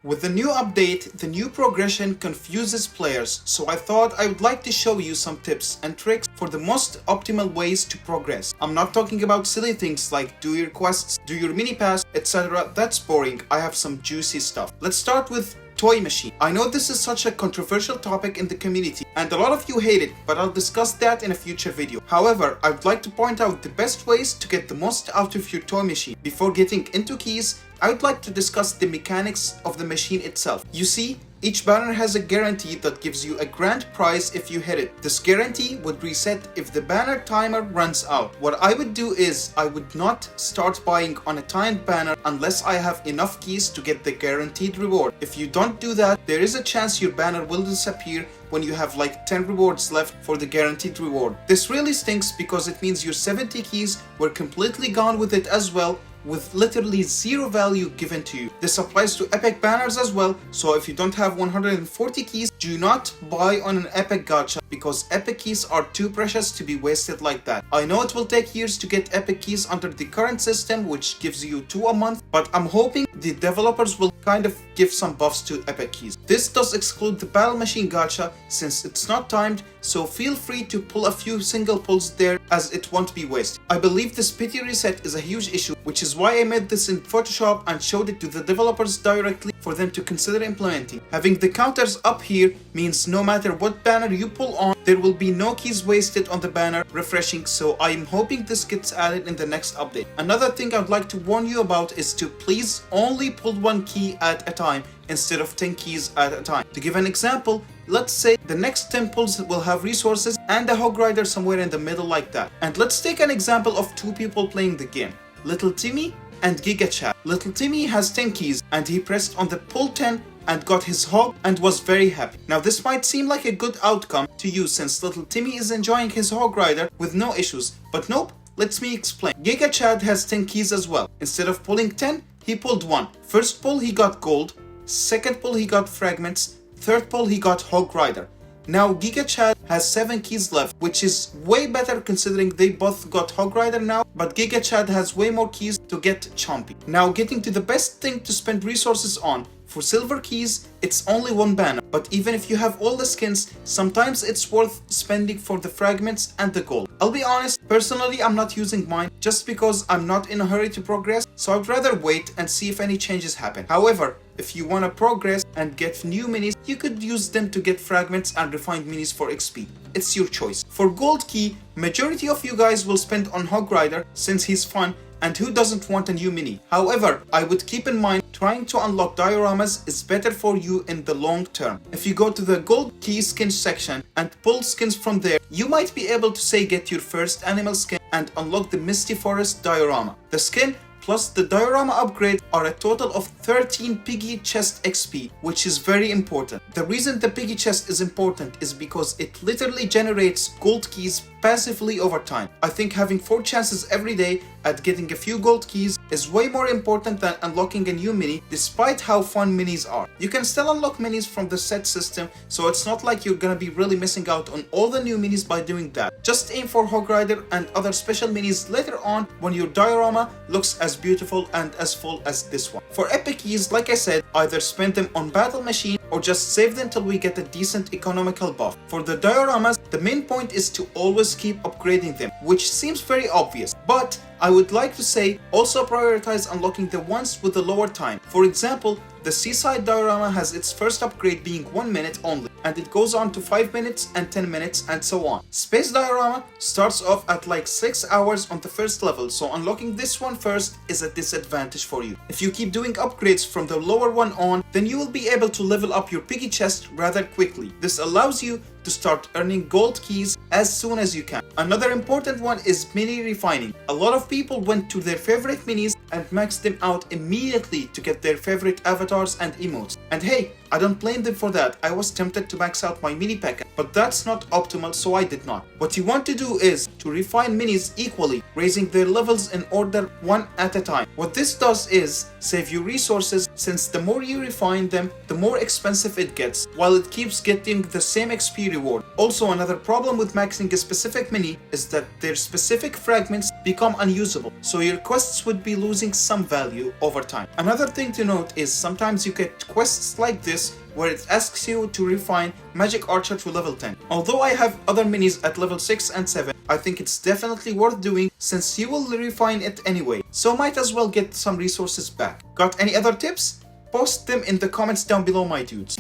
With the new update, the new progression confuses players, so I thought I would like to show you some tips and tricks for the most optimal ways to progress. I'm not talking about silly things like do your quests, do your mini pass, etc. That's boring. I have some juicy stuff. Let's start with toy machine. I know this is such a controversial topic in the community and a lot of you hate it, but I'll discuss that in a future video. However, I would like to point out the best ways to get the most out of your toy machine. Before getting into keys, I would like to discuss the mechanics of the machine itself. You see, each banner has a guarantee that gives you a grand prize if you hit it. This guarantee would reset if the banner timer runs out. What I would do is, I would not start buying on a timed banner unless I have enough keys to get the guaranteed reward. If you don't do that, there is a chance your banner will disappear when you have like 10 rewards left for the guaranteed reward. This really stinks because it means your 70 keys were completely gone with it as well, with literally zero value given to you. This applies to epic banners as well, so if you don't have 140 keys, do not buy on an epic gacha because epic keys are too precious to be wasted like that. I know it will take years to get epic keys under the current system, which gives you 2 a month, but I'm hoping the developers will kind of give some buffs to epic keys. This does exclude the battle machine gacha since it's not timed, so feel free to pull a few single pulls there as it won't be wasted. I believe this pity reset is a huge issue, which is why I made this in Photoshop and showed it to the developers directly for them to consider implementing. Having the counters up here means no matter what banner you pull on, there will be no keys wasted on the banner refreshing, so I am hoping this gets added in the next update. Another thing I would like to warn you about is to please only pull 1 key at a time instead of 10 keys at a time. To give an example, let's say the next 10 pulls will have resources and a hog rider somewhere in the middle like that. And let's take an example of 2 people playing the game, Little Timmy and Giga Chad. Little Timmy has 10 keys and he pressed on the pull 10 and got his hog and was very happy. Now this might seem like a good outcome to you since Little Timmy is enjoying his hog rider with no issues, but nope, let me explain. Giga Chad has 10 keys as well. Instead of pulling 10, he pulled 1. First pull he got gold, second pull he got fragments, third pull he got hog rider. Now Giga Chad has 7 keys left, which is way better considering they both got hog rider now, but Giga Chad has way more keys to get chompy. Now getting to the best thing to spend resources on. For silver keys, it's only 1 banner, but even if you have all the skins, sometimes it's worth spending for the fragments and the gold. I'll be honest, personally I'm not using mine just because I'm not in a hurry to progress, so I'd rather wait and see if any changes happen. However, if you want to progress and get new minis, you could use them to get fragments and refined minis for XP. It's your choice. For gold key, majority of you guys will spend on Hog Rider since he's fun and who doesn't want a new mini. However, I would keep in mind trying to unlock dioramas is better for you in the long term. If you go to the gold key skin section and pull skins from there, you might be able to say get your first animal skin and unlock the Misty Forest diorama. The skin plus the diorama upgrade are a total of 13 piggy chest XP, which is very important. The reason the piggy chest is important is because it literally generates gold keys passively over time. I think having 4 chances every day at getting a few gold keys is way more important than unlocking a new mini, despite how fun minis are. You can still unlock minis from the set system, so it's not like you're gonna be really missing out on all the new minis by doing that. Just aim for Hog Rider and other special minis later on when your diorama looks as beautiful and as full as this one. For epic keys, like I said, either spend them on battle machine or just save them till we get a decent economical buff. For the dioramas, the main point is to always keep upgrading them, which seems very obvious, but I would like to say also prioritize unlocking the ones with the lower time. For example, the seaside diorama has its first upgrade being 1 minute only, and it goes on to 5 minutes and 10 minutes and so on. Space diorama starts off at like 6 hours on the first level, so unlocking this one first is a disadvantage for you. If you keep doing upgrades from the lower one on, then you will be able to level up your piggy chest rather quickly. This allows you to start earning gold keys as soon as you can. Another important one is mini refining. A lot of people went to their favorite minis and maxed them out immediately to get their favorite avatars and emotes. And hey, I don't blame them for that. I was tempted to max out my mini pack, but that's not optimal, so I did not. What you want to do is to refine minis equally, raising their levels in order 1 at a time. What this does is save you resources since the more you refine them, the more expensive it gets, while it keeps getting the same XP reward. Also, another problem with maxing a specific mini is that their specific fragments become unusable, so your quests would be losing some value over time. Another thing to note is sometimes you get quests like this where it asks you to refine Magic Archer to level 10. Although I have other minis at level 6 and 7, I think it's definitely worth doing since you will refine it anyway, so might as well get some resources back. Got any other tips? Post them in the comments down below, my dudes.